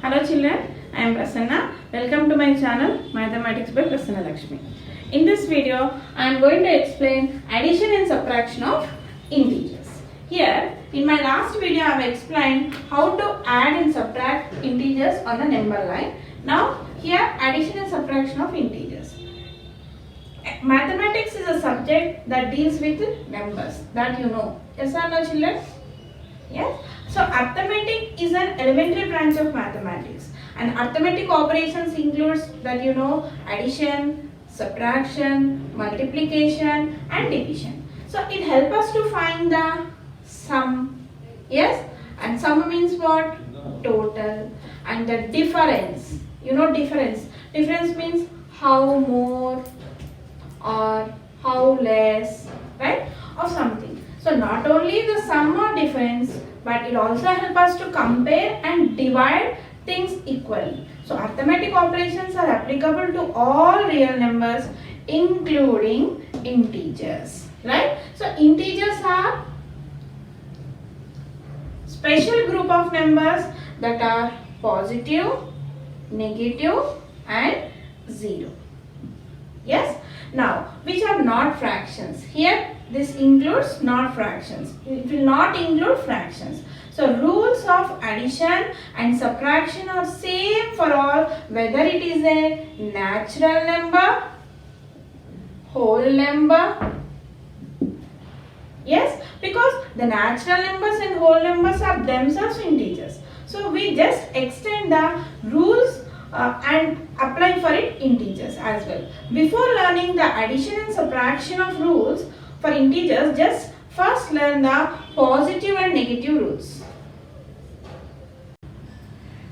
Hello children, I am Prasanna. Welcome to my channel Mathematics by Prasanna Laxmi. In this video, I am going to explain addition and subtraction of integers. Here, in my last video, I have explained how to add and subtract integers on the number line. Now, here addition and subtraction of integers. Mathematics is a subject that deals with numbers, that you know. Yes or no children? Yes. So arithmetic is an elementary branch of mathematics, and arithmetic operations includes that you know addition, subtraction, multiplication and division. So it helps us to find the sum. Yes, and sum means what? Total. And the difference. You know difference. Difference means how more or how less, right, of something. So not only the sum or difference, but it also helps us to compare and divide things equally. So arithmetic operations are applicable to all real numbers including integers, right? So integers are special group of numbers that are positive, negative and 0. Yes? Now, which are not fractions. Here, this includes not fractions. It will not include fractions. So, rules of addition and subtraction are same for all, whether it is a natural number, whole number. Yes, because the natural numbers and whole numbers are themselves integers. So, we just extend the rules and apply for it integers as well. Before learning the addition and subtraction of rules for integers, just first learn the positive and negative rules.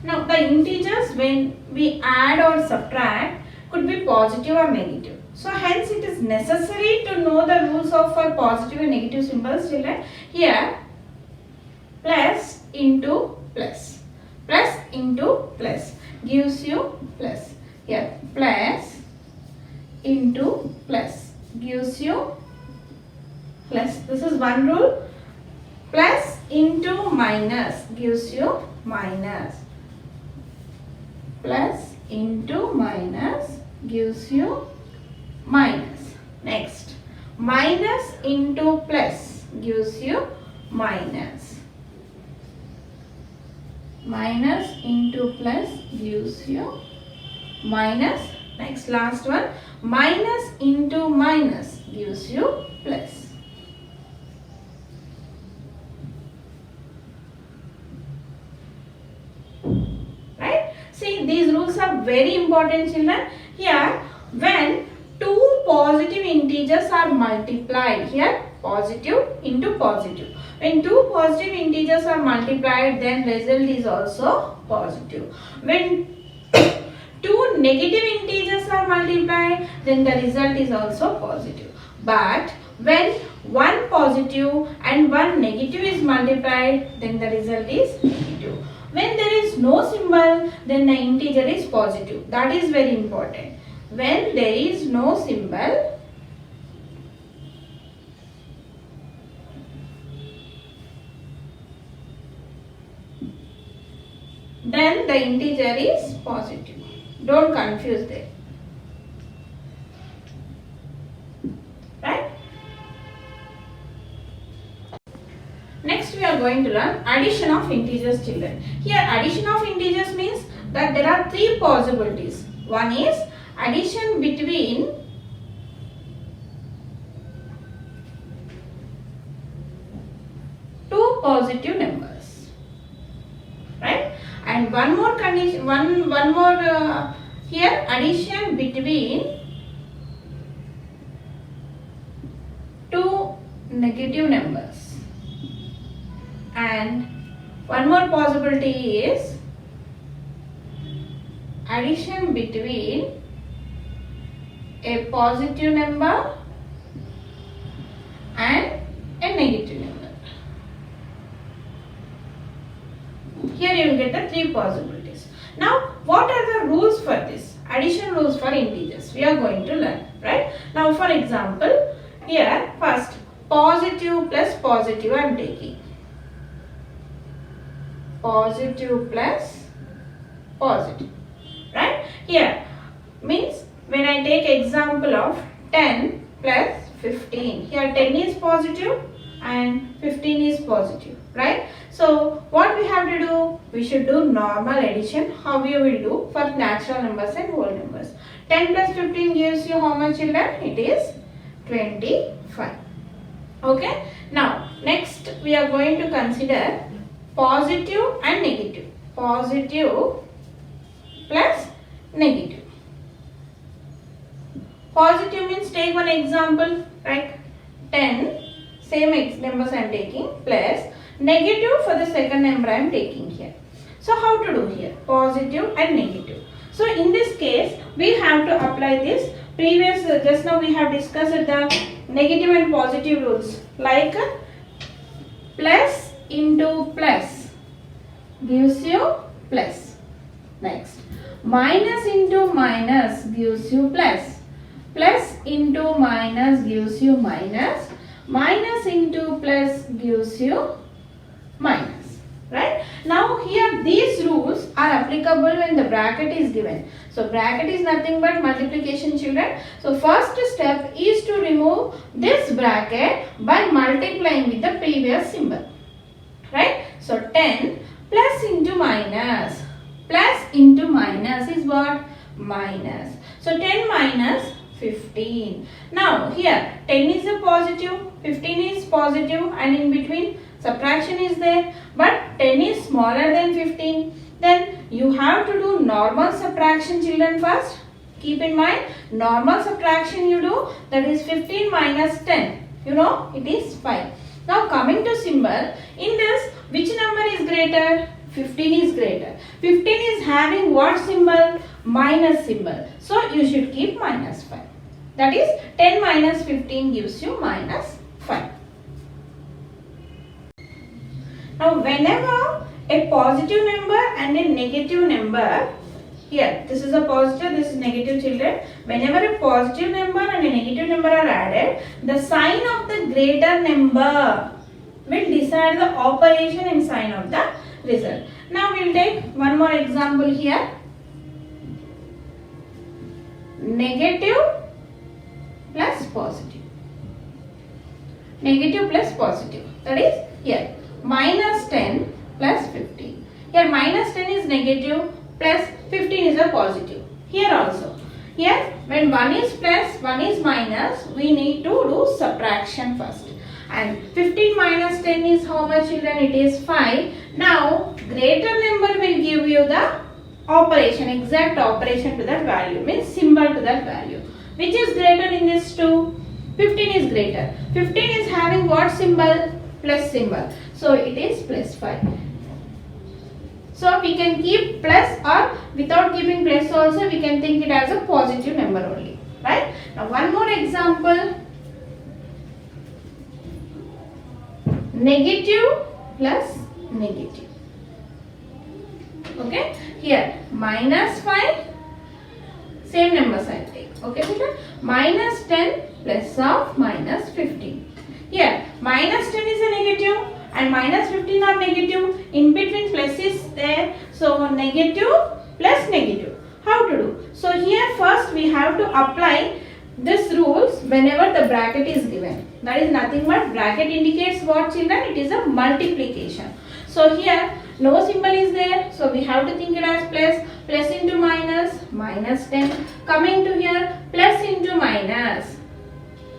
Now the integers when we add or subtract could be positive or negative. So hence it is necessary to know the rules of for positive and negative symbols children. Here plus into plus, plus into plus gives you plus. Here plus into plus gives you plus. This is one rule. Plus into minus gives you minus. Plus into minus gives you minus. Next, minus into plus gives you minus. Minus into plus gives you minus. Next, last one, minus into minus gives you plus. Right? See, these rules are very important children. Here, when two positive integers are multiplied, here positive into positive. When two positive integers are multiplied, then result is also positive. When two negative integers are multiplied, then the result is also positive. But when one positive and one negative is multiplied, then the result is negative. When there is no symbol, then the integer is positive. That is very important. When there is no symbol, then the integer is positive. Don't confuse them. Right? Next we are going to learn addition of integers children. Here addition of integers means that there are three possibilities. One is addition between two positive numbers. Right? And one more condition, here addition between two negative numbers. And one more possibility is addition between a positive number and a negative number. Here you will get the three possibilities. Now, what are the rules for this? Addition rules for integers. We are going to learn, right? Now, for example, here first positive plus positive I am taking. Positive plus positive, right? Here means when I take example of 10 plus 15, here 10 is positive and 15 is positive, right? So what we have to do? We should do normal addition. How we will do for natural numbers and whole numbers. 10 plus 15 gives you how much, children? It is 25. Okay. Now next we are going to consider positive and negative. Positive plus negative. Positive means, take one example, right? 10, same numbers I am taking, plus negative for the second number I am taking here. So how to do here? Positive and negative. So in this case we have to apply this previous, just now we have discussed the negative and positive rules, like plus into plus gives you plus. Next, minus into minus gives you plus. Plus into minus gives you minus. Minus into plus gives you minus. Right? Now here these rules are applicable when the bracket is given. So bracket is nothing but multiplication, children. So first step is to remove this bracket by multiplying with the previous symbol. Right? So 10 plus into minus. Plus into minus is what? Minus. So 10 minus 15. Now here 10 is a positive, 15 is positive, and in between subtraction is there, but 10 is smaller than 15. Then you have to do normal subtraction, children, first. Keep in mind, normal subtraction you do, that is 15 minus 10. You know, it is 5. Now coming to symbol, in this which number is greater? 15 is greater. 15 is having what symbol? Minus symbol. So you should keep minus 5. That is 10 minus 15 gives you minus 5. Now whenever a positive number and a negative number, here this is a positive, this is negative, children. Whenever a positive number and a negative number are added, the sign of the greater number will decide the operation and sign of the result. Now we will take one more example here. Negative plus positive. Negative plus positive. That is here minus 10 plus 15. Here minus 10 is negative, plus 15 is a positive. Here also. Here when one is plus, one is minus, we need to do subtraction first. And 15 minus 10 is how much, children? It is 5. Now greater number will give you the operation, exact operation to that value, means symbol to that value. Which is greater in this two? 15 is greater. 15 is having what symbol? Plus symbol. So it is plus 5. So we can keep plus, or without keeping plus also we can think it as a positive number only. Right? Now one more example. Negative plus negative. Okay? Here minus 5, same numbers I take. Okay, children? Minus 10 plus of minus 15. Here minus 10 is a negative and minus 15 are negative. In between plus is there. So negative plus negative. How to do? So here first we have to apply this rules whenever the bracket is given. That is nothing but bracket indicates what, children? It is a multiplication. So here no symbol is there. So we have to think it as plus. Plus into minus, minus 10. Coming to here, plus into minus.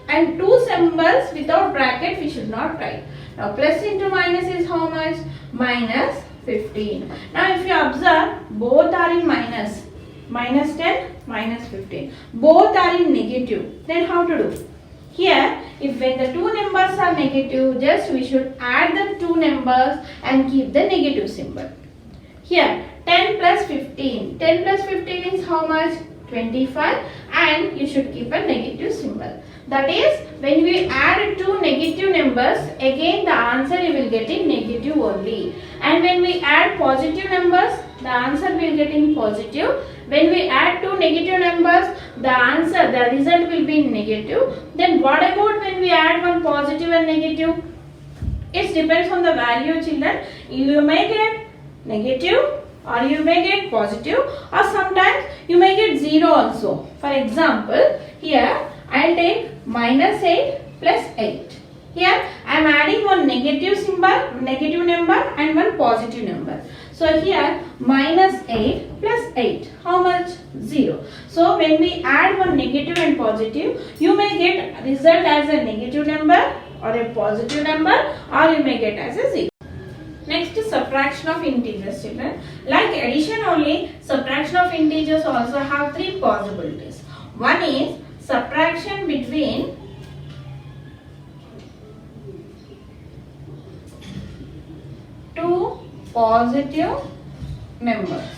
And two symbols without bracket we should not write. Now plus into minus is how much? Minus 15. Now if you observe, both are in minus. Minus 10, minus 15. Both are in negative. Then how to do? Here, if when the two numbers are negative, just we should add the two numbers and keep the negative symbol. Here, 10 plus 15. 10 plus 15 is how much? 25, and you should keep a negative symbol. That is, when we add two negative numbers, again the answer you will get in negative only. And when we add positive numbers, the answer will get in positive. When we add two negative numbers, the result will be in negative. Then what about when we add one positive and negative? It depends on the value, children. You may get negative, or you may get positive, or sometimes you may get 0 also. For example, here I will take minus 8 plus 8. Here I am adding one negative symbol, negative number and one positive number. So here minus 8 plus 8. How much? 0. So when we add one negative and positive, you may get result as a negative number or a positive number, or you may get as a 0. Next is subtraction of integers, children. Like addition only, subtraction of integers also have 3 possibilities. One is subtraction between two positive numbers,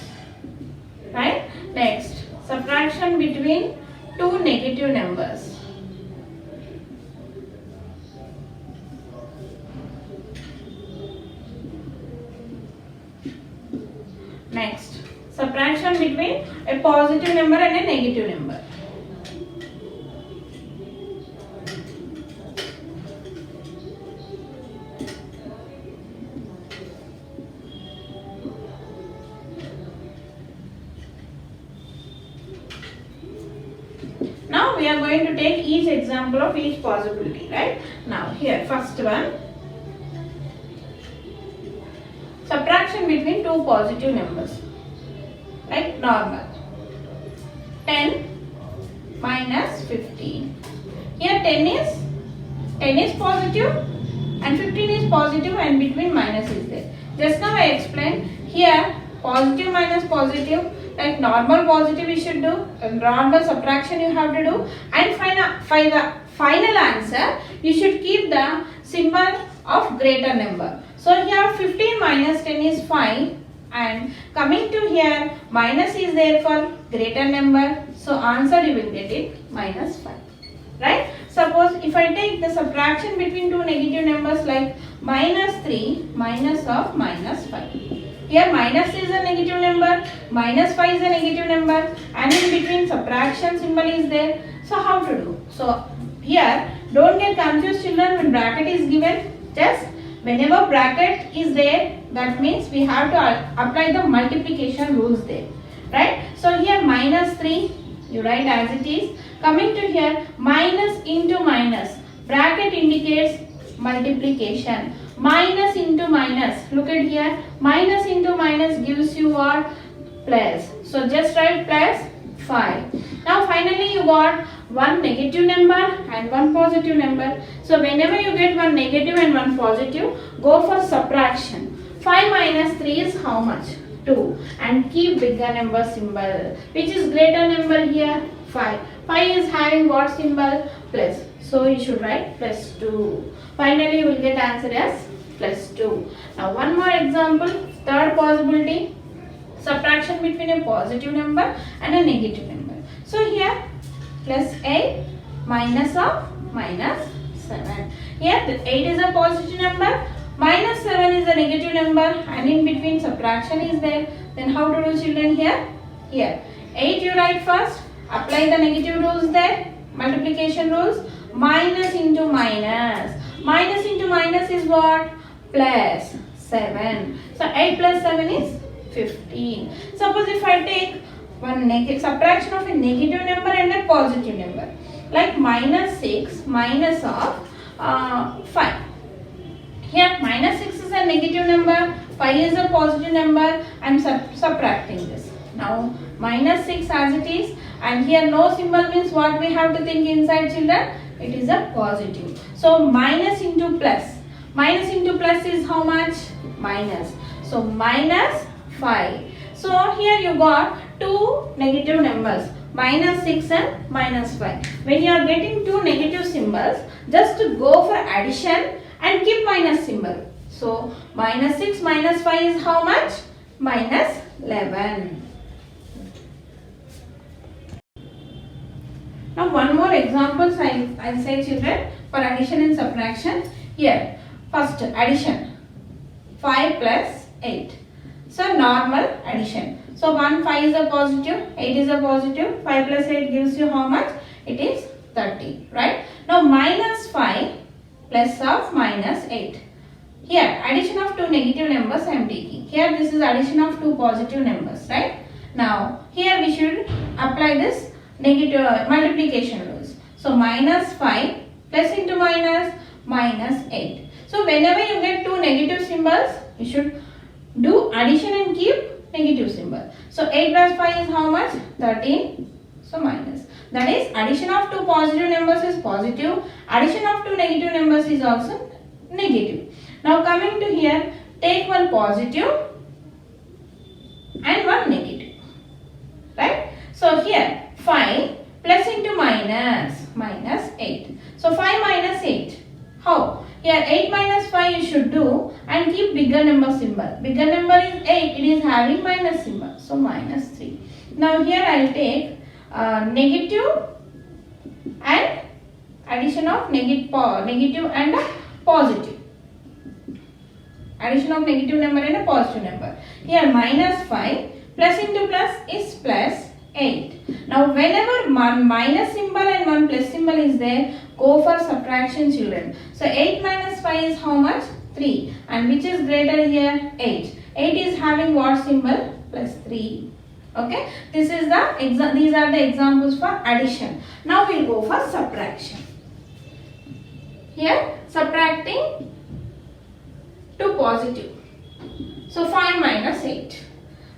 right? Next, subtraction between two negative numbers. Next, subtraction between a positive number and a negative number. Now we are going to take each example of each possibility, right? Now here, first one. Subtraction between two positive numbers, like normal. 10 minus 15. Here 10 is positive and 15 is positive, and between minus is there. Just now I explained, here positive minus positive, like normal positive we should do, normal subtraction you have to do, and final answer you should keep the symbol of greater number. So here 15 minus 10 is 5, and coming to here minus is there for greater number, so answer you will get it minus 5, right? Suppose if I take the subtraction between two negative numbers like minus 3 minus of minus 5. Here minus is a negative number, minus 5 is a negative number, and in between subtraction symbol is there. So how to do? So here don't get confused, children, when bracket is given. Just whenever bracket is there, that means we have to apply the multiplication rules there, right? So here minus 3, you write as it is. Coming to here, minus into minus, bracket indicates multiplication. Minus into minus, look at here, minus into minus gives you what? Plus. So just write plus 5. Now finally you got one negative number and one positive number. So whenever you get one negative and one positive, go for subtraction. 5 minus 3 is how much? 2. And keep bigger number symbol. Which is greater number here? 5. 5 is having what symbol? Plus. So you should write plus 2. Finally you will get answer as plus 2. Now one more example, third possibility. Subtraction between a positive number and a negative number. So here plus 8 minus of minus 7. Here the 8 is a positive number, minus 7 is a negative number, and in between subtraction is there. Then how to do, children, here? Here 8 you write first, apply the negative rules there, multiplication rules, minus into minus. Minus into minus is what? Plus 7. So 8 plus 7 is 15. Suppose if I take one subtraction of a negative number and a positive number, like minus 6 minus of 5. Here minus 6 is a negative number, 5 is a positive number. I am subtracting this. Now minus 6 as it is, and here no symbol means what we have to think inside, children? It is a positive. So minus into plus. Minus into plus is how much? Minus. So minus 5. So here you got two negative numbers, minus 6 and minus 5. When you are getting two negative symbols, just go for addition and keep minus symbol. So minus 6 minus 5 is how much? Minus 11. Now one more example I say, children, for addition and subtraction. Here first addition, 5 plus 8. So normal addition. So 1, 5 is a positive, 8 is a positive, 5 plus 8 gives you how much? It is 30, right? Now minus 5 plus of minus 8. Here addition of two negative numbers I am taking. Here this is addition of two positive numbers, right? Now here we should apply this negative multiplication rules. So minus 5 plus into minus, minus 8. So whenever you get two negative symbols, you should do addition and keep negative symbol. So 8 plus 5 is how much? 13. So minus. That is addition of two positive numbers is positive. Addition of two negative numbers is also negative. Now coming to here, take one positive and one negative. Right? So here 5 plus into minus, minus 8. So 5 minus 8. How? Here 8 minus 5 you should do and keep bigger number symbol. Bigger number is 8. It is having minus symbol. So minus 3. Now here I will take negative and addition of negative and a positive. Addition of negative number and a positive number. Here minus 5 plus into plus is plus 8. Now whenever one minus symbol and one plus symbol is there, go for subtraction, children. So 8 minus 5 is how much? 3. And which is greater here? 8. 8 is having what symbol? Plus 3. Okay. These are the examples for addition. Now we will go for subtraction. Here subtracting to positive. So 5 minus 8.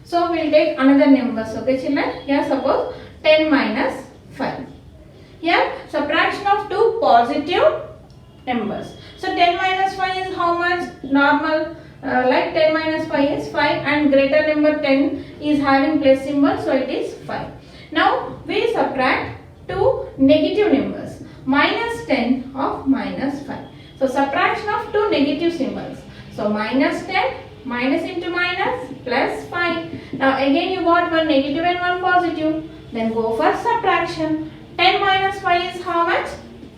So we will take another numbers. Okay children. Here suppose 10 minus 5. Here subtraction of two positive numbers. So 10 minus 5 is how much? Normal. Like 10 minus 5 is 5 and greater number 10 is having plus symbol, so it is 5. Now we subtract two negative numbers, minus 10 of minus 5. So subtraction of two negative symbols. So minus 10, minus into minus, plus 5. Now again you got one negative and one positive. Then go for subtraction. 10 minus 5 is how much?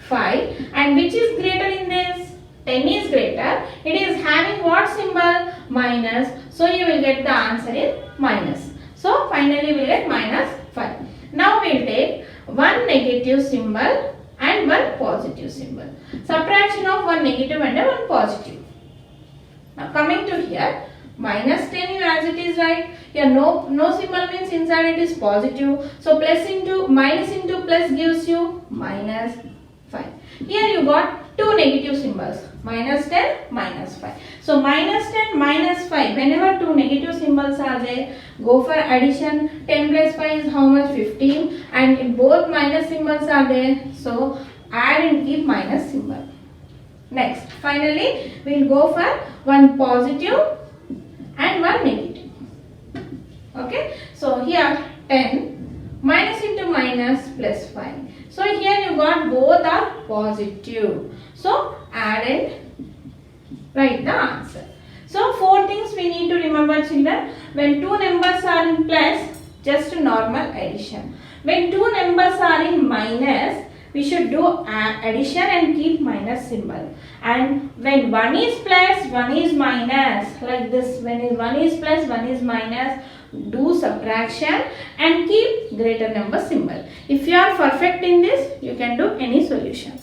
5. And which is greater in this? 10 is greater. It is having what symbol? Minus. So you will get the answer in minus. So finally we will get minus 5. Now we will take one negative symbol and one positive symbol. Subtraction of one negative and one positive. Now coming to here, minus 10 as it is, right? Here no symbol means inside it is positive. So minus into plus gives you minus 5. Here you got two negative symbols, minus 10, minus 5. So minus 10, minus 5, whenever two negative symbols are there, go for addition. 10 plus 5 is how much? 15. And if both minus symbols are there, so add and keep minus symbol. Next, finally, we will go for one positive and one negative. Okay, so here 10 minus into minus plus 5. So here you got both are positive. So add and write the answer. So 4 things we need to remember children. When two numbers are in plus, just normal addition. When two numbers are in minus, we should do addition and keep minus symbol. And when one is plus, one is minus, like this, when one is plus, one is minus, do subtraction and keep greater number symbol. If you are perfect in this, you can do any solution.